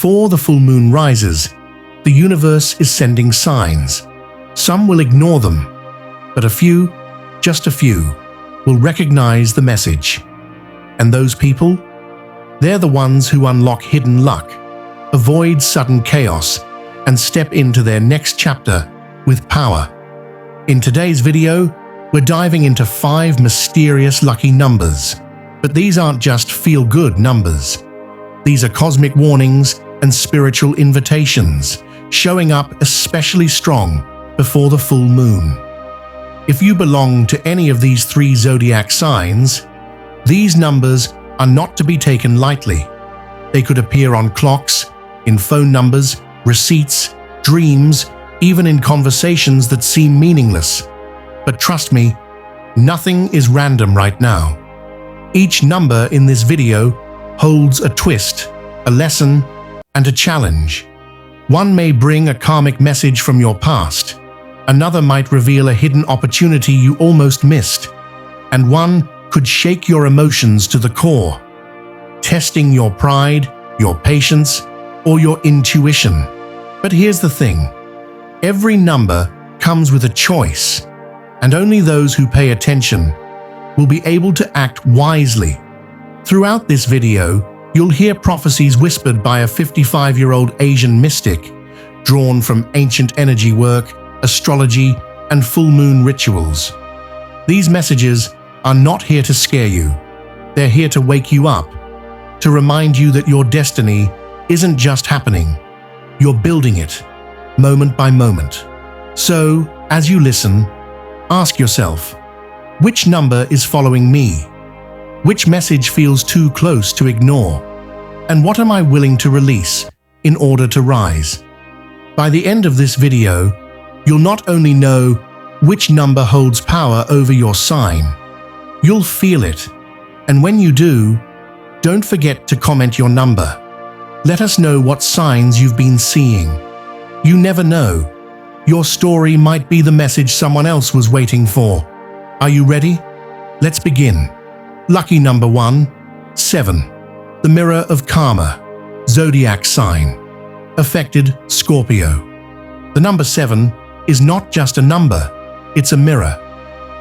Before the full moon rises, the universe is sending signs. Some will ignore them, but a few, just a few, will recognize the message. And those people? They're the ones who unlock hidden luck, avoid sudden chaos, and step into their next chapter with power. In today's video, we're diving into 5 mysterious lucky numbers. But these aren't just feel-good numbers. These are cosmic warnings and spiritual invitations, showing up especially strong before the full moon. If you belong to any of these 3 zodiac signs, these numbers are not to be taken lightly. They could appear on clocks, in phone numbers, receipts, dreams, even in conversations that seem meaningless. But trust me, nothing is random right now. Each number in this video holds a twist, a lesson, and a challenge. One may bring a karmic message from your past, another might reveal a hidden opportunity you almost missed, and one could shake your emotions to the core, testing your pride, your patience, or your intuition. But here's the thing, every number comes with a choice, and only those who pay attention will be able to act wisely. Throughout this video, you'll hear prophecies whispered by a 55-year-old Asian mystic, drawn from ancient energy work, astrology, and full moon rituals. These messages are not here to scare you. They're here to wake you up, to remind you that your destiny isn't just happening. You're building it, moment by moment. So, as you listen, ask yourself, which number is following me? Which message feels too close to ignore? And what am I willing to release in order to rise? By the end of this video, you'll not only know which number holds power over your sign, you'll feel it. And when you do, don't forget to comment your number. Let us know what signs you've been seeing. You never know. Your story might be the message someone else was waiting for. Are you ready? Let's begin. Lucky number 1, 7. The mirror of karma, zodiac sign. Affected Scorpio. The number 7 is not just a number, it's a mirror.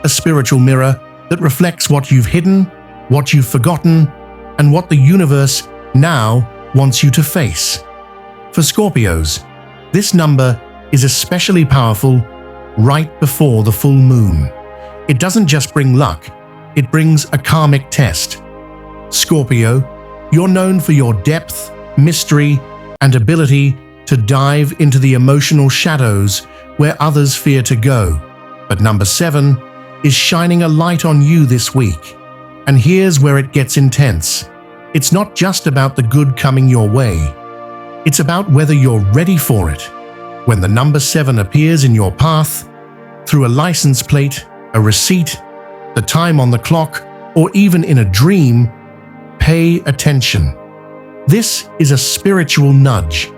A spiritual mirror that reflects what you've hidden, what you've forgotten, and what the universe now wants you to face. For Scorpios, this number is especially powerful right before the full moon. It doesn't just bring luck, it brings a karmic test. Scorpio, you're known for your depth, mystery, and ability to dive into the emotional shadows where others fear to go. But number 7 is shining a light on you this week. And here's where it gets intense. It's not just about the good coming your way. It's about whether you're ready for it. When the number 7 appears in your path, through a license plate, a receipt, the time on the clock, or even in a dream, pay attention. This is a spiritual nudge.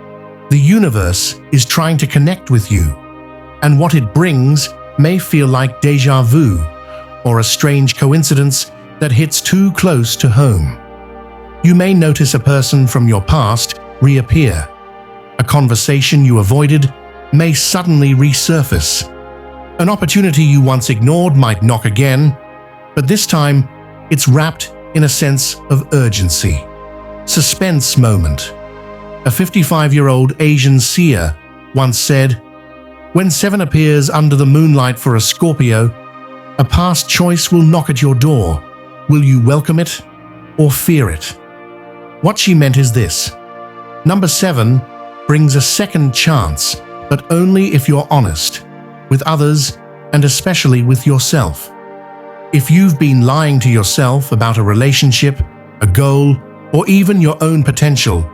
The universe is trying to connect with you, and what it brings may feel like déjà vu or a strange coincidence that hits too close to home. You may notice a person from your past reappear. A conversation you avoided may suddenly resurface. An opportunity you once ignored might knock again, but this time it's wrapped in a sense of urgency. Suspense moment. A 55-year-old Asian seer once said, "When 7 appears under the moonlight for a Scorpio, a past choice will knock at your door. Will you welcome it or fear it?" What she meant is this. Number 7 brings a second chance, but only if you're honest with others and especially with yourself. If you've been lying to yourself about a relationship, a goal, or even your own potential,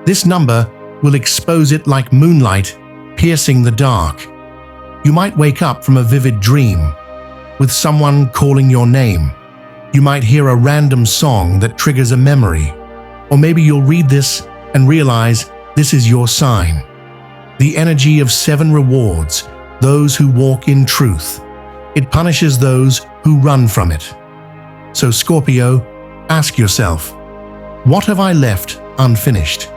this number will expose it like moonlight piercing the dark. You might wake up from a vivid dream with someone calling your name. You might hear a random song that triggers a memory. Or maybe you'll read this and realize this is your sign. The energy of 7 rewards those who walk in truth. It punishes those who run from it. So Scorpio, ask yourself, what have I left unfinished?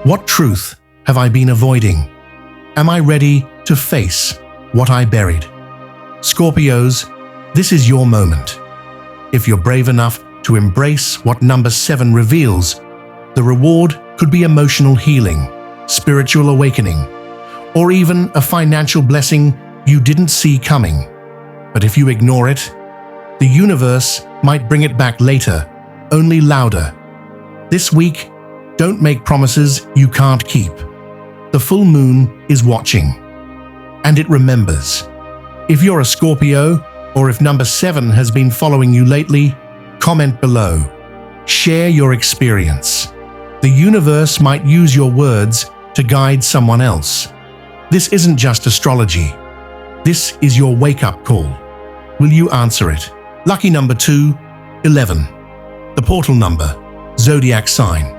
What truth have I been avoiding? Am I ready to face what I buried? Scorpios, this is your moment. If you're brave enough to embrace what number 7 reveals, the reward could be emotional healing, spiritual awakening, or even a financial blessing you didn't see coming. But if you ignore it, the universe might bring it back later, only louder. This week, don't make promises you can't keep. The full moon is watching, and it remembers. If you're a Scorpio, or if number 7 has been following you lately, comment below. Share your experience. The universe might use your words to guide someone else. This isn't just astrology. This is your wake-up call. Will you answer it? Lucky number 2, 11. The portal number, Zodiac sign.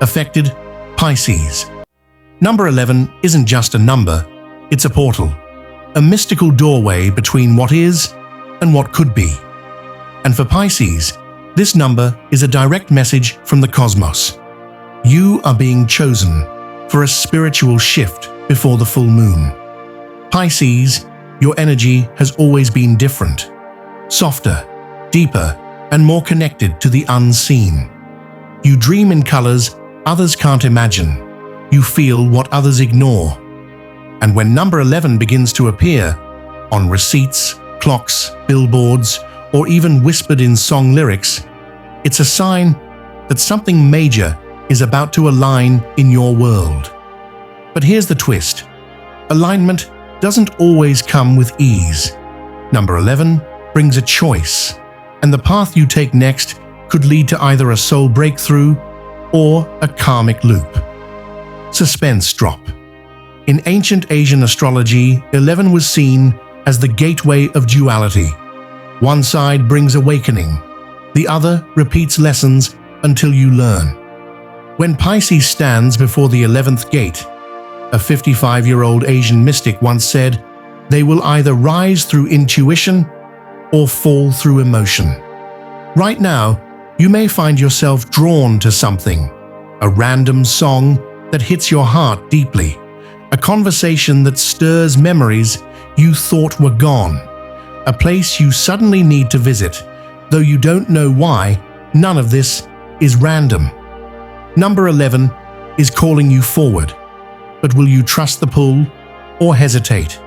Affected, Pisces. Number 11 isn't just a number, it's a portal. A mystical doorway between what is and what could be. And for Pisces, this number is a direct message from the cosmos. You are being chosen for a spiritual shift before the full moon. Pisces, your energy has always been different. Softer, deeper, and more connected to the unseen. You dream in colors others can't imagine. You feel what others ignore. And when number 11 begins to appear, on receipts, clocks, billboards, or even whispered in song lyrics, it's a sign that something major is about to align in your world. But here's the twist. Alignment doesn't always come with ease. Number 11 brings a choice, and the path you take next could lead to either a soul breakthrough or a karmic loop. Suspense drop. In ancient Asian astrology, 11 was seen as the gateway of duality. One side brings awakening, the other repeats lessons until you learn. When Pisces stands before the 11th gate, a 55-year-old Asian mystic once said, they will either rise through intuition or fall through emotion. Right now, you may find yourself drawn to something, a random song that hits your heart deeply, a conversation that stirs memories you thought were gone, a place you suddenly need to visit, though you don't know why. None of this is random. Number 11 is calling you forward, but will you trust the pull or hesitate?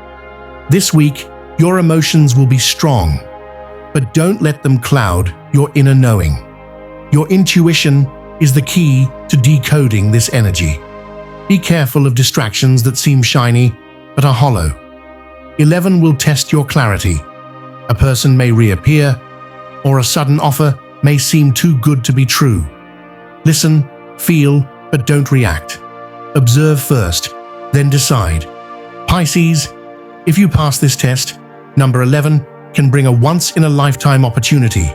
This week, your emotions will be strong, but don't let them cloud your inner knowing. Your intuition is the key to decoding this energy. Be careful of distractions that seem shiny but are hollow. 11 will test your clarity. A person may reappear, or a sudden offer may seem too good to be true. Listen, feel, but don't react. Observe first, then decide. Pisces, if you pass this test, number 11 can bring a once-in-a-lifetime opportunity,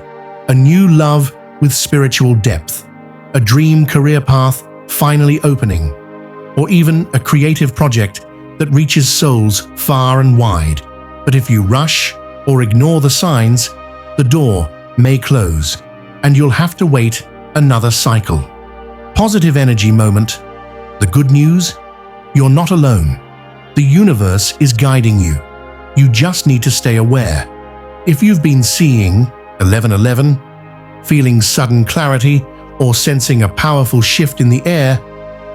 a new love with spiritual depth, a dream career path finally opening, or even a creative project that reaches souls far and wide. But if you rush or ignore the signs, the door may close, and you'll have to wait another cycle. Positive energy moment. The good news? You're not alone. The universe is guiding you. You just need to stay aware. If you've been seeing 1111, feeling sudden clarity, or sensing a powerful shift in the air,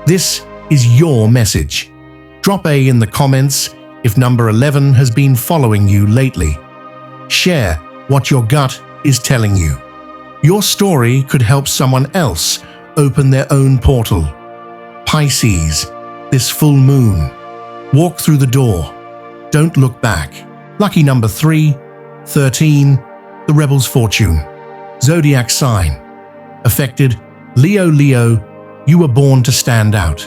this is your message. Drop A in the comments if number 11 has been following you lately. Share what your gut is telling you. Your story could help someone else open their own portal. Pisces, this full moon. Walk through the door. Don't look back. Lucky number 3, 13, the Rebel's fortune. Zodiac sign. Affected, Leo. You were born to stand out.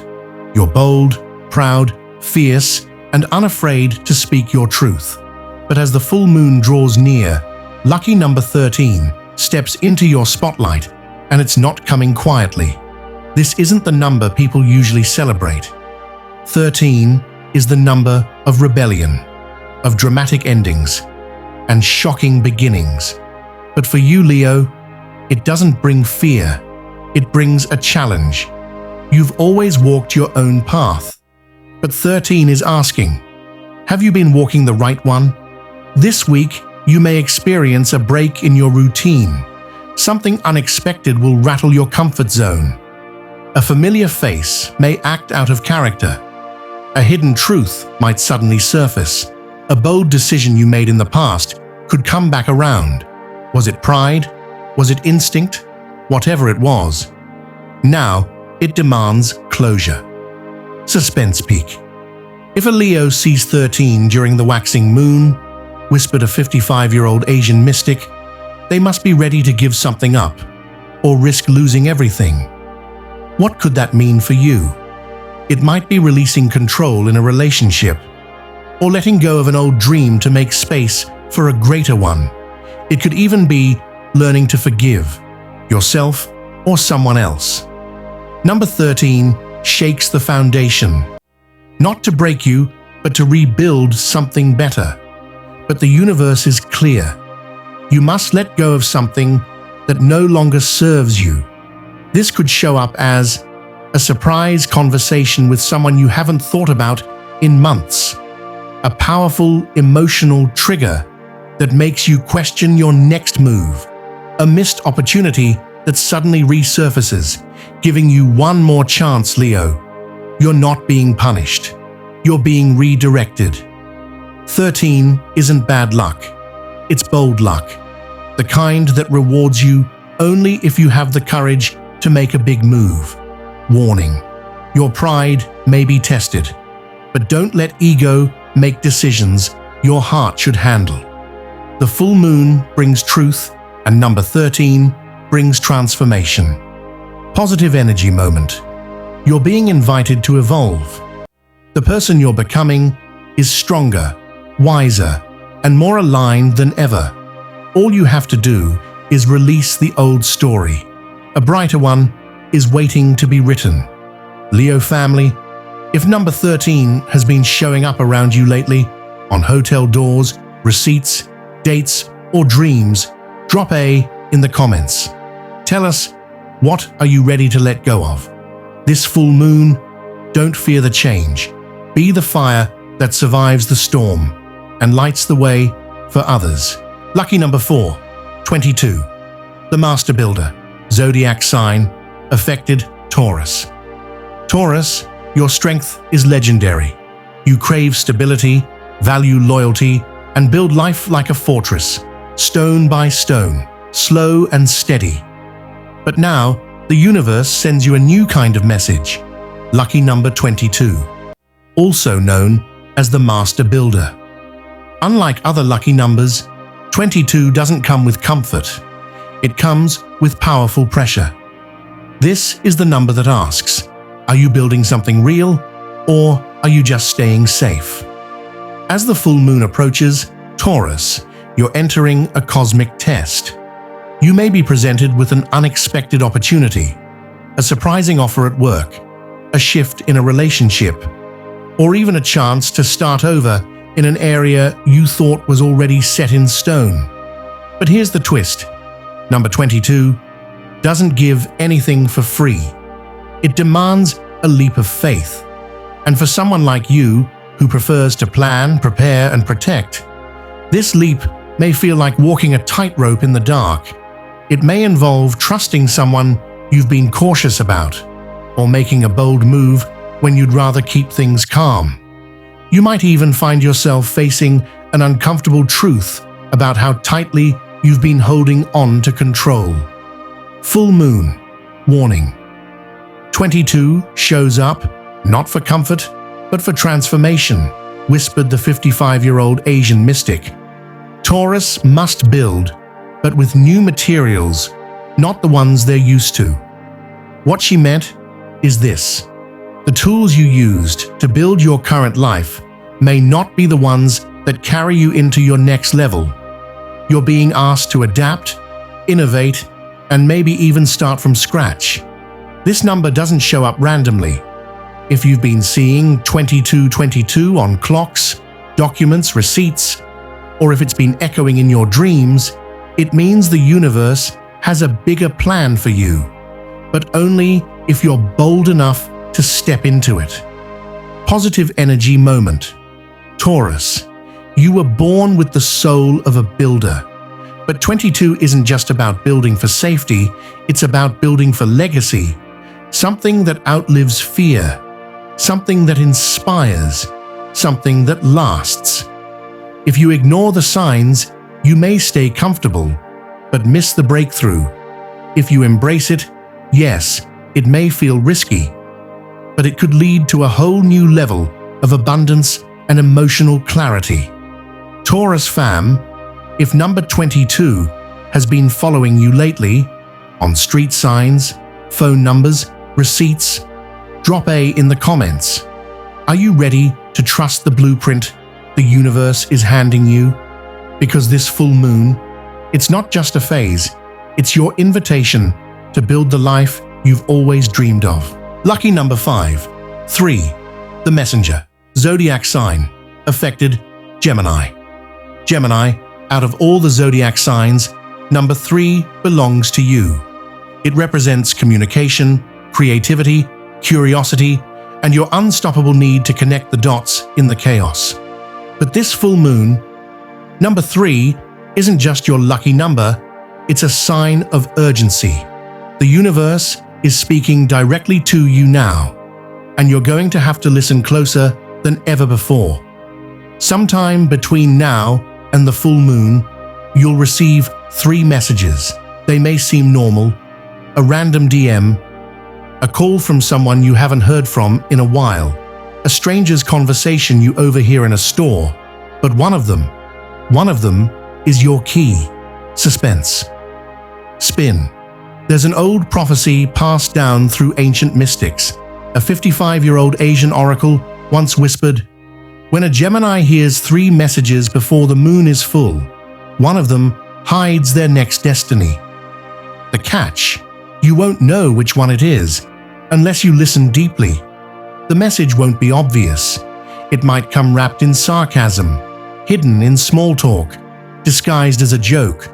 You're bold, proud, fierce, and unafraid to speak your truth. But as the full moon draws near, lucky number 13 steps into your spotlight, and it's not coming quietly. This isn't the number people usually celebrate. 13 is the number of rebellion, of dramatic endings, and shocking beginnings. But for you, Leo, it doesn't bring fear, it brings a challenge. You've always walked your own path. But 13 is asking, have you been walking the right one? This week, you may experience a break in your routine. Something unexpected will rattle your comfort zone. A familiar face may act out of character. A hidden truth might suddenly surface. A bold decision you made in the past could come back around. Was it pride? Was it instinct? Whatever it was. Now, it demands closure. Suspense peak. If a Leo sees 13 during the waxing moon, whispered a 55-year-old Asian mystic, they must be ready to give something up or risk losing everything. What could that mean for you? It might be releasing control in a relationship or letting go of an old dream to make space for a greater one. It could even be learning to forgive yourself or someone else. Number 13 shakes the foundation. Not to break you, but to rebuild something better. But the universe is clear. You must let go of something that no longer serves you. This could show up as a surprise conversation with someone you haven't thought about in months. A powerful emotional trigger that makes you question your next move. A missed opportunity that suddenly resurfaces, giving you one more chance, Leo. You're not being punished. You're being redirected. 13 isn't bad luck. It's bold luck. The kind that rewards you only if you have the courage to make a big move. Warning: your pride may be tested, but don't let ego make decisions your heart should handle. The full moon brings truth, and number 13 brings transformation. Positive energy moment. You're being invited to evolve. The person you're becoming is stronger, wiser, and more aligned than ever. All you have to do is release the old story. A brighter one is waiting to be written. Leo family, if number 13 has been showing up around you lately, on hotel doors, receipts, dates, or dreams, drop A in the comments. Tell us, what are you ready to let go of? This full moon, don't fear the change. Be the fire that survives the storm and lights the way for others. Lucky number 4, 22. The Master Builder, Zodiac sign, affected Taurus. Taurus, your strength is legendary. You crave stability, value loyalty, and build life like a fortress, stone by stone, slow and steady. But now, the universe sends you a new kind of message. Lucky number 22, also known as the Master Builder. Unlike other lucky numbers, 22 doesn't come with comfort. It comes with powerful pressure. This is the number that asks, are you building something real, or are you just staying safe? As the full moon approaches, Taurus, you're entering a cosmic test. You may be presented with an unexpected opportunity, a surprising offer at work, a shift in a relationship, or even a chance to start over in an area you thought was already set in stone. But here's the twist. Number 22 doesn't give anything for free. It demands a leap of faith. And for someone like you, who prefers to plan, prepare, and protect, this leap may feel like walking a tightrope in the dark. It may involve trusting someone you've been cautious about, or making a bold move when you'd rather keep things calm. You might even find yourself facing an uncomfortable truth about how tightly you've been holding on to control. Full moon, warning. 22 shows up, not for comfort, but for transformation, whispered the 55-year-old Asian mystic. Taurus must build, but with new materials, not the ones they're used to. What she meant is this: the tools you used to build your current life may not be the ones that carry you into your next level. You're being asked to adapt, innovate, and maybe even start from scratch. This number doesn't show up randomly. If you've been seeing 2222 on clocks, documents, receipts, or if it's been echoing in your dreams, it means the universe has a bigger plan for you, but only if you're bold enough to step into it. Positive energy moment. Taurus, you were born with the soul of a builder. But 22 isn't just about building for safety, it's about building for legacy. Something that outlives fear. Something that inspires. Something that lasts. If you ignore the signs, you may stay comfortable, but miss the breakthrough. If you embrace it, yes, it may feel risky, but it could lead to a whole new level of abundance and emotional clarity. Taurus fam, if number 22 has been following you lately, on street signs, phone numbers, receipts, drop A in the comments. Are you ready to trust the blueprint the universe is handing you? Because this full moon, it's not just a phase, it's your invitation to build the life you've always dreamed of. Lucky number 5. 3. The Messenger. Zodiac sign. Affected, Gemini. Gemini, out of all the zodiac signs, number 3 belongs to you. It represents communication, creativity, curiosity, and your unstoppable need to connect the dots in the chaos. But this full moon, number 3, isn't just your lucky number, it's a sign of urgency. The universe is speaking directly to you now, and you're going to have to listen closer than ever before. Sometime between now and the full moon, you'll receive 3 messages. They may seem normal: a random DM, a call from someone you haven't heard from in a while, a stranger's conversation you overhear in a store, but one of them is your key. Suspense. Spin. There's an old prophecy passed down through ancient mystics. A 55-year-old Asian oracle once whispered, "When a Gemini hears 3 messages before the moon is full, one of them hides their next destiny." The catch: you won't know which one it is unless you listen deeply. The message won't be obvious. It might come wrapped in sarcasm, hidden in small talk, disguised as a joke.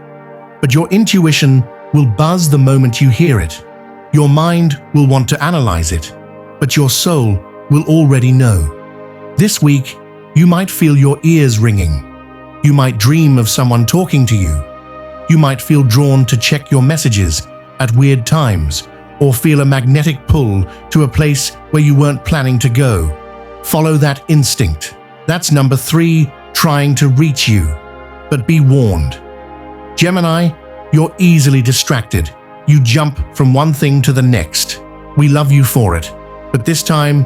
But your intuition will buzz the moment you hear it. Your mind will want to analyze it, but your soul will already know. This week, you might feel your ears ringing. You might dream of someone talking to you. You might feel drawn to check your messages at weird times, or feel a magnetic pull to a place where you weren't planning to go. Follow that instinct. That's number 3 trying to reach you. But be warned. Gemini, you're easily distracted. You jump from one thing to the next. We love you for it. But this time,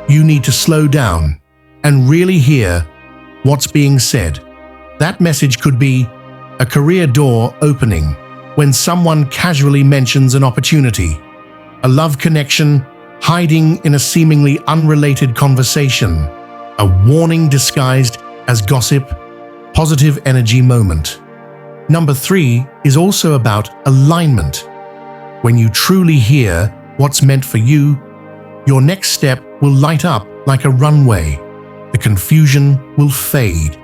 you need to slow down and really hear what's being said. That message could be a career door opening when someone casually mentions an opportunity, a love connection hiding in a seemingly unrelated conversation, a warning disguised as gossip, positive energy moment. Number 3 is also about alignment. When you truly hear what's meant for you, your next step will light up like a runway. The confusion will fade,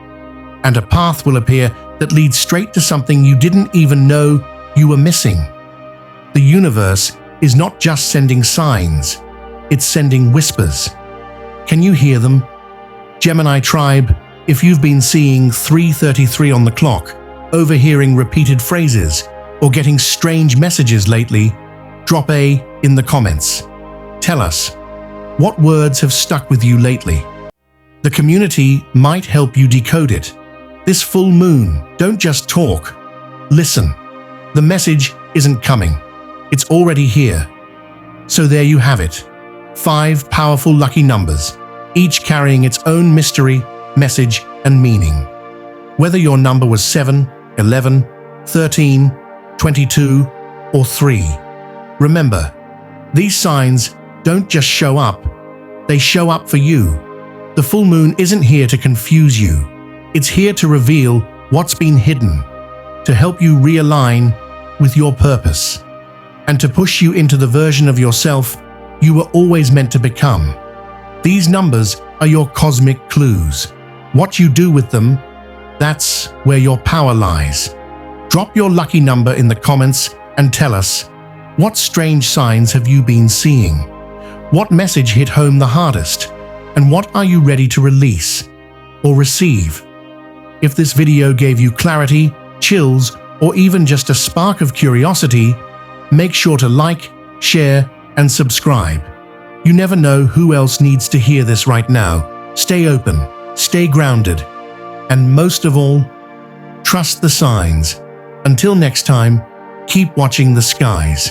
and a path will appear that leads straight to something you didn't even know you were missing. The universe is not just sending signs, it's sending whispers. Can you hear them? Gemini tribe, if you've been seeing 3:33 on the clock, overhearing repeated phrases, or getting strange messages lately, drop A in the comments. Tell us, what words have stuck with you lately? The community might help you decode it. This full moon, don't just talk, listen. The message isn't coming, it's already here. So there you have it, 5 powerful lucky numbers, each carrying its own mystery, message, and meaning. Whether your number was 7, 11, 13, 22, or 3, remember, these signs don't just show up, they show up for you. The full moon isn't here to confuse you, it's here to reveal what's been hidden, to help you realign with your purpose, and to push you into the version of yourself you were always meant to become. These numbers are your cosmic clues. What you do with them, that's where your power lies. Drop your lucky number in the comments and tell us, What strange signs have you been seeing? What message hit home the hardest? And what are you ready to release or receive? If this video gave you clarity, chills, or even just a spark of curiosity, make sure to like, share, and subscribe. You never know who else needs to hear this right now. Stay open, stay grounded, and most of all, trust the signs. Until next time, keep watching the skies.